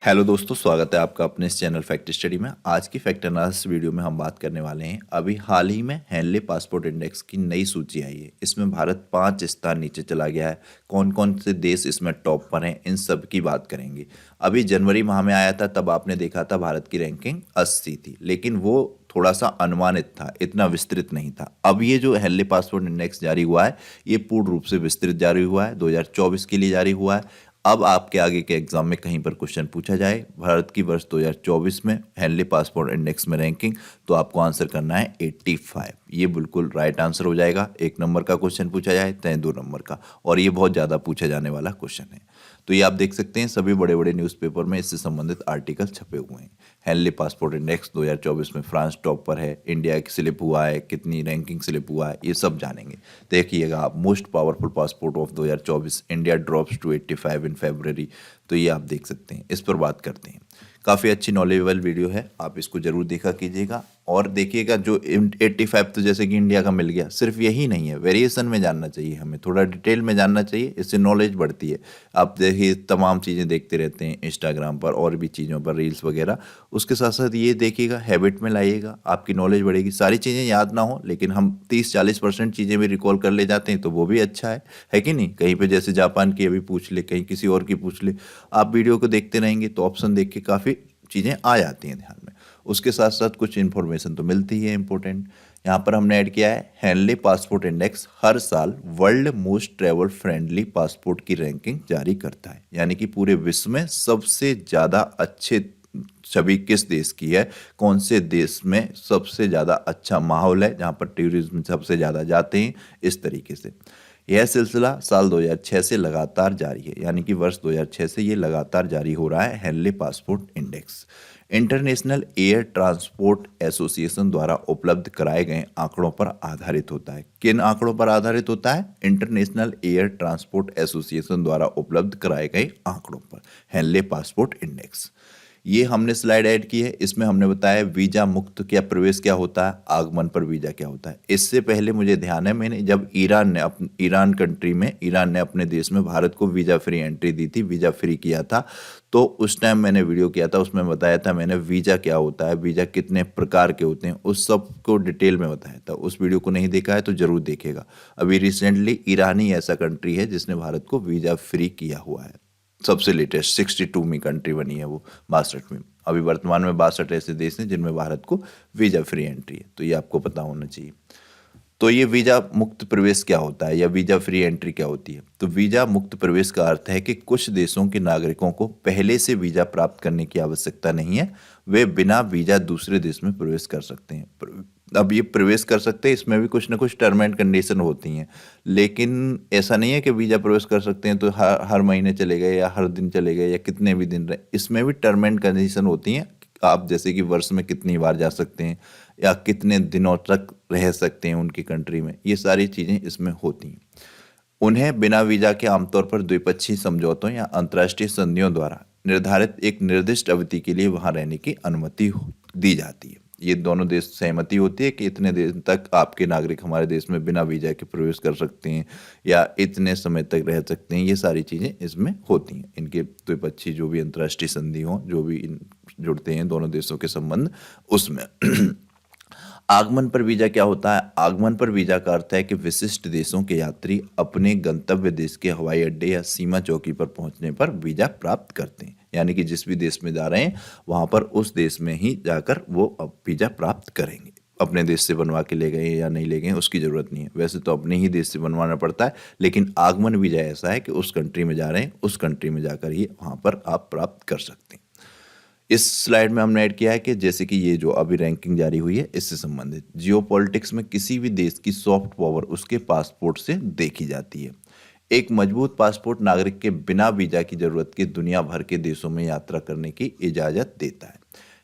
Hello दोस्तों, स्वागत है आपका अपने इस चैनल फैक्ट स्टडी में। आज की फैक्ट एनालिसिस वीडियो में हम बात करने वाले हैं अभी हाल ही में हेनले पासपोर्ट इंडेक्स की नई सूची आई है। इसमें भारत 5 स्थान नीचे चला गया है। कौन कौन से देश इसमें टॉप पर हैं, इन सब की बात करेंगे। अभी जनवरी माह में आया था, तब आपने देखा था भारत की रैंकिंग 80 थी, लेकिन वो थोड़ा सा अनुमानित था, इतना विस्तृत नहीं था। अब ये जो हेनले पासपोर्ट इंडेक्स जारी हुआ है, ये पूर्ण रूप से विस्तृत जारी हुआ है, 2024 के लिए जारी हुआ है। अब आपके आगे के एग्जाम में कहीं पर क्वेश्चन पूछा जाए भारत की वर्ष 2024 में हेनले पासपोर्ट इंडेक्स में रैंकिंग, तो आपको आंसर करना है 85। ये बिल्कुल राइट आंसर हो जाएगा। 1 नंबर का क्वेश्चन पूछा जाए चाहे 2 नंबर का, और ये बहुत ज़्यादा पूछा जाने वाला क्वेश्चन है। तो ये आप देख सकते हैं, सभी बड़े बड़े न्यूज़पेपर में इससे संबंधित आर्टिकल छपे हुए हैं। हेनले पासपोर्ट इंडेक्स 2024 में फ्रांस टॉप पर है, इंडिया स्लिप हुआ है, कितनी रैंकिंग स्लिप हुआ है, ये सब जानेंगे। देखिएगा आप, most powerful passport of 2024, India drops to 85 in February. तो ये आप देख सकते हैं, इस पर बात करते हैं। काफ़ी अच्छी नॉलेजेबल वीडियो है, आप इसको जरूर देखा कीजिएगा। और देखिएगा जो 85 तो जैसे कि इंडिया का मिल गया, सिर्फ यही नहीं है, वेरिएशन में जानना चाहिए, हमें थोड़ा डिटेल में जानना चाहिए, इससे नॉलेज बढ़ती है। आप देखिए तमाम चीज़ें देखते रहते हैं इंस्टाग्राम पर और भी चीज़ों पर, रील्स वगैरह। उसके साथ साथ ये देखिएगा, हैबिट में लाइएगा, आपकी नॉलेज बढ़ेगी। सारी चीज़ें याद ना हो, लेकिन हम 30-40% चीज़ें भी रिकॉल कर ले जाते हैं, तो वो भी अच्छा है कि नहीं। कहीं पे जैसे जापान की अभी पूछ ले, कहीं किसी और की पूछ ले, आप वीडियो को देखते रहेंगे तो ऑप्शन देख के काफ़ी चीज़ें आ जाती हैं ध्यान में। उसके साथ साथ कुछ इन्फॉर्मेशन तो मिलती ही है इंपॉर्टेंट। यहाँ पर हमने ऐड किया है, हेनले पासपोर्ट इंडेक्स हर साल world most travel friendly passport की रैंकिंग जारी करता है। यानी कि पूरे विश्व में सबसे ज़्यादा अच्छे छवि किस देश की है, कौन से देश में सबसे ज़्यादा अच्छा माहौल है, जहाँ पर टूरिज्म सबसे ज़्यादा जाते हैं, इस तरीके से। यह सिलसिला साल 2006 से लगातार जारी है, यानी कि वर्ष 2006 से ये लगातार जारी हो रहा है Henley passport index. International air transport association द्वारा उपलब्ध कराए गए आंकड़ों पर आधारित होता है। किन आंकड़ों पर आधारित होता है? इंटरनेशनल एयर ट्रांसपोर्ट एसोसिएशन द्वारा उपलब्ध कराए गए आंकड़ों पर हेनले पासपोर्ट इंडेक्स। ये हमने स्लाइड ऐड की है, इसमें हमने बताया वीजा मुक्त क्या प्रवेश क्या होता है, आगमन पर वीजा क्या होता है। इससे पहले मुझे ध्यान है, मैंने जब ईरान कंट्री में ईरान ने अपने देश में भारत को वीजा फ्री एंट्री दी थी, वीजा फ्री किया था, तो उस टाइम मैंने वीडियो किया था, उसमें बताया था मैंने वीजा क्या होता है, वीजा कितने प्रकार के होते हैं, उस सब को डिटेल में बताया था। उस वीडियो को नहीं देखा है तो जरूर देखेगा। अभी रिसेंटली ईरान ही ऐसा कंट्री है जिसने भारत को वीजा फ्री किया हुआ है। सबसे लेटेस्ट 62वीं कंट्री बनी है वो, 62वीं। अभी वर्तमान में 62 ऐसे देश हैं जिनमें भारत को वीजा फ्री एंट्री है, तो ये आपको पता होना चाहिए। तो ये वीजा मुक्त प्रवेश क्या होता है या वीजा फ्री एंट्री क्या होती है? तो वीजा मुक्त प्रवेश का अर्थ है कि कुछ देशों के नागरिकों को पहले से वीजा प्राप्त करने की आवश्यकता नहीं है, वे बिना वीजा दूसरे देश में प्रवेश कर सकते हैं। अब ये प्रवेश कर सकते हैं, इसमें भी कुछ ना कुछ टर्म एंड कंडीशन होती हैं, लेकिन ऐसा नहीं है कि वीजा प्रवेश कर सकते हैं तो हर महीने चले गए या हर दिन चले गए या कितने भी दिन रहे। इसमें भी टर्म एंड कंडीशन होती हैं। आप जैसे कि वर्ष में कितनी बार जा सकते हैं या कितने दिनों तक रह सकते हैं उनकी कंट्री में, ये सारी चीज़ें इसमें होती हैं। उन्हें बिना वीजा के आमतौर पर द्विपक्षीय समझौतों या अंतर्राष्ट्रीय संधियों द्वारा निर्धारित एक निर्दिष्ट अवधि के लिए वहां रहने की अनुमति दी जाती है। ये दोनों देश सहमति होती है कि इतने दिन तक आपके नागरिक हमारे देश में बिना वीजा के प्रवेश कर सकते हैं या इतने समय तक रह सकते हैं। ये सारी चीज़ें इसमें होती हैं, इनके द्विपक्षीय जो भी अंतर्राष्ट्रीय संधि हों, जो भी जुड़ते हैं दोनों देशों के संबंध, उसमें। आगमन पर वीजा क्या होता है? आगमन पर वीजा का अर्थ है कि विशिष्ट देशों के यात्री अपने गंतव्य देश के हवाई अड्डे या सीमा चौकी पर पहुंचने पर वीजा प्राप्त करते हैं। यानी कि जिस भी देश में जा रहे हैं वहां पर उस देश में ही जाकर वो अब वीजा प्राप्त करेंगे। अपने देश से बनवा के ले गए या नहीं ले गए उसकी ज़रूरत नहीं है, वैसे तो अपने ही देश से बनवाना पड़ता है, लेकिन आगमन वीजा ऐसा है कि उस कंट्री में जा रहे हैं, उस कंट्री में जाकर ही वहाँ पर आप प्राप्त कर सकते हैं। इस स्लाइड में हमने ऐड किया है कि जैसे कि ये जो अभी रैंकिंग जारी हुई है, इससे संबंधित जियोपॉलिटिक्स में किसी भी देश की सॉफ्ट पावर उसके पासपोर्ट से देखी जाती है। एक मजबूत पासपोर्ट नागरिक के बिना वीजा की जरूरत के दुनिया भर के देशों में यात्रा करने की इजाजत देता है।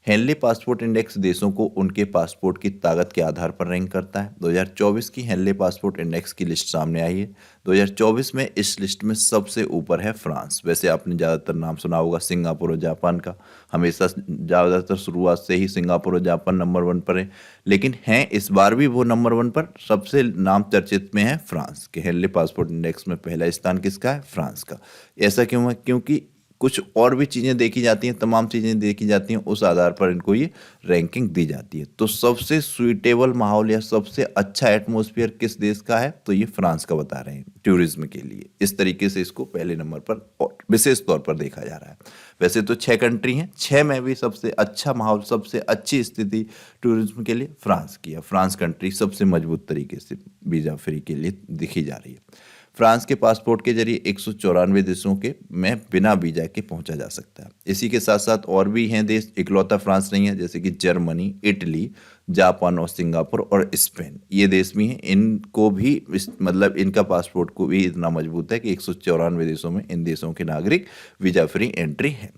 हेनले पासपोर्ट इंडेक्स देशों को उनके पासपोर्ट की ताकत के आधार पर रैंक करता है। 2024 की हेनले पासपोर्ट इंडेक्स की लिस्ट सामने आई है। 2024 में इस लिस्ट में सबसे ऊपर है फ्रांस। वैसे आपने ज़्यादातर नाम सुना होगा सिंगापुर और जापान का, हमेशा ज़्यादातर शुरुआत से ही सिंगापुर और जापान नंबर 1 पर है, लेकिन हैं इस बार भी वो नंबर 1 पर। सबसे नाम चर्चित में है फ्रांस के। हेनले पासपोर्ट इंडेक्स में पहला स्थान किसका है? फ्रांस का। ऐसा क्यों है? क्योंकि कुछ और भी चीज़ें देखी जाती हैं, तमाम चीज़ें देखी जाती हैं, उस आधार पर इनको ये रैंकिंग दी जाती है। तो सबसे सुइटेबल माहौल या सबसे अच्छा एटमॉस्फेयर किस देश का है, तो ये फ्रांस का बता रहे हैं टूरिज्म के लिए। इस तरीके से इसको पहले नंबर पर और विशेष तौर पर देखा जा रहा है। वैसे तो 6 कंट्री हैं, 6 में भी सबसे अच्छा माहौल, सबसे अच्छी स्थिति टूरिज्म के लिए फ्रांस की है। फ्रांस कंट्री सबसे मजबूत तरीके से वीज़ा फ्री के लिए दिखी जा रही है। फ्रांस के पासपोर्ट के जरिए 194 देशों के में बिना वीजा के पहुंचा जा सकता है। इसी के साथ साथ और भी हैं देश, इकलौता फ्रांस नहीं है, जैसे कि जर्मनी, इटली, जापान और सिंगापुर और स्पेन, ये देश भी हैं। इनको भी मतलब इनका पासपोर्ट को भी इतना मजबूत है कि 194 देशों में इन देशों के नागरिक वीजा फ्री एंट्री है।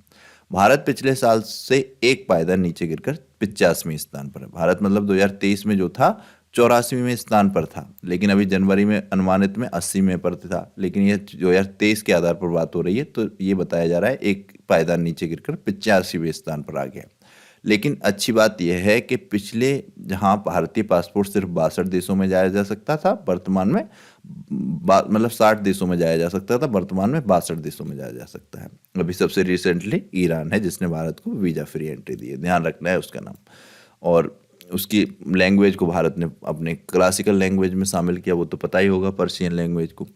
भारत पिछले साल से एक पायदान नीचे गिरकर 85वें स्थान पर है। भारत मतलब 2023 में जो था 84वें स्थान पर था, लेकिन अभी जनवरी में अनुमानित में 80वें पर था, लेकिन ये 2023 के आधार पर बात हो रही है, तो ये बताया जा रहा है एक पायदान नीचे गिरकर 85वें स्थान पर आ गया। लेकिन अच्छी बात यह है कि पिछले जहां भारतीय पासपोर्ट सिर्फ 62 देशों में जाया जा सकता था, वर्तमान में मतलब 60 देशों में जाया जा सकता था, वर्तमान में 62 देशों में जाया जा सकता है। अभी सबसे रिसेंटली ईरान है जिसने भारत को वीजा फ्री एंट्री दी है, ध्यान रखना है उसका नाम। और उसकी लैंग्वेज को भारत ने अपने क्लासिकल लैंग्वेज में शामिल किया, वो तो पता ही होगा, पर्शियन लैंग्वेज को।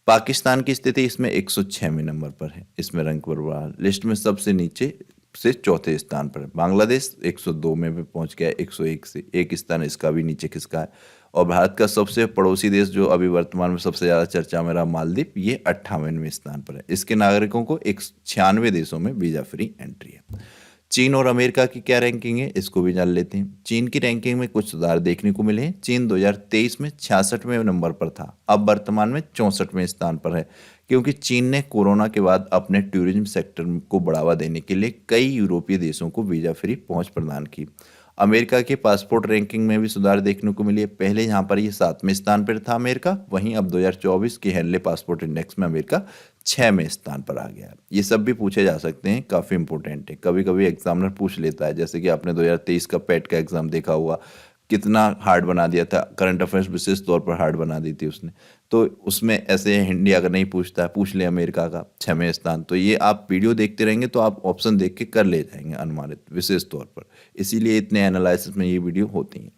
पाकिस्तान की स्थिति इसमें 106वें नंबर पर है, इसमें रैंक पर लिस्ट में सबसे नीचे से चौथे स्थान पर है। बांग्लादेश 102 में भी पहुंच गया, 101 से एक स्थान इसका भी नीचे खिसका है। और भारत का सबसे पड़ोसी देश जो अभी वर्तमान में सबसे ज़्यादा चर्चा में रहा, मालदीव, ये 58वें स्थान पर है। इसके नागरिकों को 96 देशों में वीजा फ्री एंट्री है। चीन और अमेरिका की क्या रैंकिंग है, इसको भी जान लेते हैं। चीन की रैंकिंग में कुछ सुधार देखने को मिले हैं। चीन 2023 में 66वें नंबर पर था, अब वर्तमान में 64वें स्थान पर है, क्योंकि चीन ने कोरोना के बाद अपने टूरिज्म सेक्टर को बढ़ावा देने के लिए कई यूरोपीय देशों को वीजा फ्री पहुंच प्रदान की। अमेरिका के पासपोर्ट रैंकिंग में भी सुधार देखने को मिली है। पहले यहाँ पर ये 7वें स्थान पर था अमेरिका, वहीं अब 2024 के हेनले पासपोर्ट इंडेक्स में अमेरिका 6वें स्थान पर आ गया है। ये सब भी पूछे जा सकते हैं, काफ़ी इंपॉर्टेंट है, कभी कभी एग्जामिनर पूछ लेता है। जैसे कि आपने 2023 का पेट का एग्जाम देखा हुआ, कितना हार्ड बना दिया था, करंट अफेयर्स विशेष तौर पर हार्ड बना दी थी उसने। तो उसमें ऐसे इंडिया का नहीं पूछता है, पूछ ले अमेरिका का 6वें स्थान। तो ये आप वीडियो देखते रहेंगे तो आप ऑप्शन देख के कर ले जाएंगे अनुमानित विशेष तौर पर, इसीलिए इतने एनालिसिस में ये वीडियो होती हैं।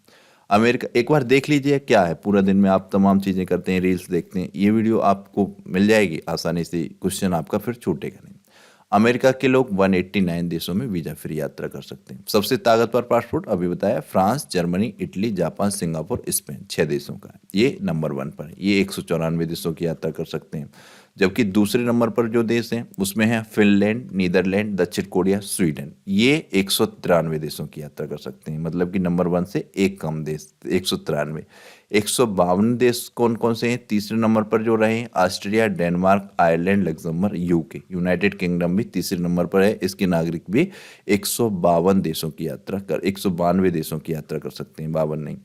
अमेरिका एक बार देख लीजिए क्या है, पूरा दिन में आप तमाम चीज़ें करते हैं, रील्स देखते हैं, ये वीडियो आपको मिल जाएगी आसानी से, क्वेश्चन आपका फिर छूटेगा नहीं। अमेरिका के लोग 189 देशों में वीजा फ्री यात्रा कर सकते हैं। सबसे ताकतवर पासपोर्ट अभी बताया France, Germany, Italy, Japan, Singapore, Spain, 6 देशों का है। ये नंबर 1 पर है, ये 194 देशों की यात्रा कर सकते हैं। जबकि दूसरे नंबर पर जो देश हैं उसमें है फिनलैंड, नीदरलैंड, दक्षिण कोरिया, स्वीडन, ये 193 देशों की यात्रा कर सकते हैं। मतलब कि नंबर 1 से एक कम देश, 193। 152 देश कौन कौन से हैं तीसरे नंबर पर जो रहे हैं, Austria, Denmark, Ireland, Luxembourg, UK, United kingdom भी तीसरे नंबर पर है। इसके नागरिक भी 152 देशों की यात्रा कर 192 देशों की यात्रा कर सकते हैं, 52 नहीं।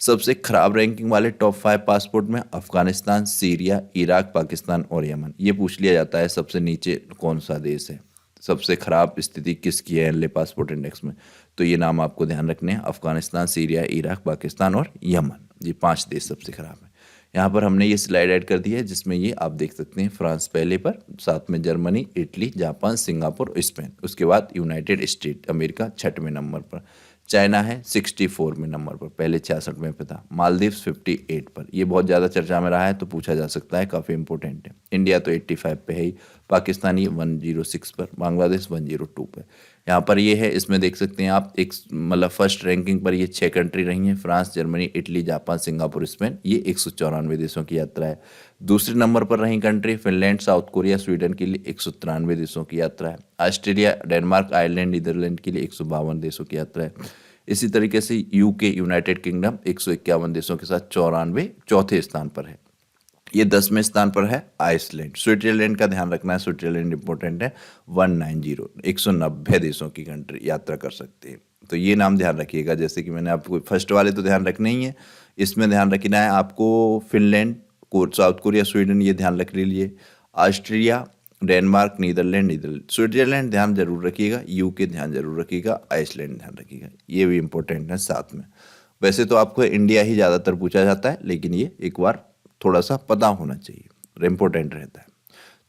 सबसे खराब रैंकिंग वाले टॉप 5 पासपोर्ट में अफगानिस्तान, सीरिया, इराक, पाकिस्तान और यमन। ये पूछ लिया जाता है सबसे नीचे कौन सा देश है, सबसे खराब स्थिति किसकी है एनले पासपोर्ट इंडेक्स में, तो ये नाम आपको ध्यान रखने हैं, अफगानिस्तान, सीरिया, इराक, पाकिस्तान और यमन, ये 5 देश सबसे खराब है। यहाँ पर हमने ये स्लाइड ऐड कर दी है जिसमें ये आप देख सकते हैं, फ्रांस पहले पर, साथ में Germany, Italy, Japan, Singapore, Spain, उसके बाद यूनाइटेड स्टेट अमेरिका 6वें नंबर पर, चाइना है 64वें नंबर पर, पहले 66वें पे था, मालदीव्स 58 पर, ये बहुत ज़्यादा चर्चा में रहा है तो पूछा जा सकता है, काफ़ी इंपॉर्टेंट है। इंडिया तो 85 पे है ही, पाकिस्तानी 106 पर, बांग्लादेश 102 पर। यहाँ पर ये है, इसमें देख सकते हैं आप, एक मतलब फर्स्ट रैंकिंग पर ये 6 कंट्री रही हैं, France, Germany, Italy, Japan, Singapore, Spain, ये 194 देशों की यात्रा है। दूसरे नंबर पर रही country Finland, south Korea, Sweden के लिए 193 देशों की यात्रा है। ऑस्ट्रेलिया, डेनमार्क, आयरलैंड, नीदरलैंड के लिए 152 देशों की यात्रा है। इसी तरीके से यूके, यूनाइटेड किंगडम 151 देशों के साथ 94 चौथे स्थान पर है। ये 10वें स्थान पर है आइसलैंड। स्विट्जरलैंड का ध्यान रखना है, स्विट्जरलैंड इंपॉर्टेंट है, 190 190 देशों की कंट्री यात्रा कर सकते हैं, तो ये नाम ध्यान रखिएगा। जैसे कि मैंने आपको फर्स्ट वाले तो ध्यान रखने ही है, इसमें ध्यान रखना है आपको फिनलैंड, साउथ कोरिया, स्वीडन, ये ध्यान रख लीजिए, ऑस्ट्रिया, डेनमार्क, नीदरलैंड, स्विट्जरलैंड ध्यान जरूर रखिएगा, यूके ध्यान जरूर रखिएगा, आइसलैंड ध्यान रखिएगा, ये भी इंपॉर्टेंट है साथ में। वैसे तो आपको इंडिया ही ज़्यादातर पूछा जाता है, लेकिन ये एक बार थोड़ा सा पता होना चाहिए, इम्पोर्टेंट रहता है।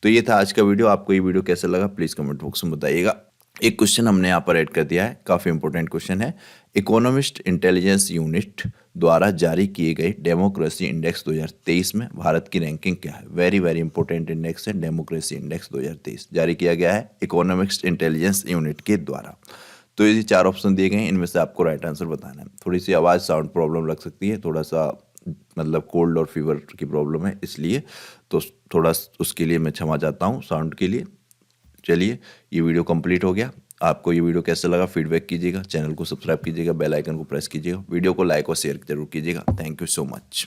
तो ये था आज का वीडियो। आपको ये वीडियो कैसा लगा प्लीज़ कमेंट बॉक्स में बताइएगा। एक क्वेश्चन हमने यहाँ पर ऐड कर दिया है, काफ़ी इंपॉर्टेंट क्वेश्चन है। इकोनॉमिस्ट इंटेलिजेंस यूनिट द्वारा जारी किए गए डेमोक्रेसी इंडेक्स 2023 में भारत की रैंकिंग क्या है? वेरी वेरी इंपॉर्टेंट इंडेक्स है डेमोक्रेसी इंडेक्स 2023, जारी किया गया है इकोनॉमिक्स इंटेलिजेंस यूनिट के द्वारा। तो ये 4 ऑप्शन दिए गए हैं, इनमें से आपको राइट आंसर बताना है। थोड़ी सी आवाज़ साउंड प्रॉब्लम लग सकती है, थोड़ा सा मतलब कोल्ड और फीवर की प्रॉब्लम है इसलिए, तो थोड़ा उसके लिए मैं क्षमा चाहता हूँ साउंड के लिए। चलिए ये वीडियो कंप्लीट हो गया। आपको ये वीडियो कैसा लगा फीडबैक कीजिएगा, चैनल को सब्सक्राइब कीजिएगा, बेल आइकन को प्रेस कीजिएगा, वीडियो को लाइक और शेयर जरूर कीजिएगा। Thank you so much.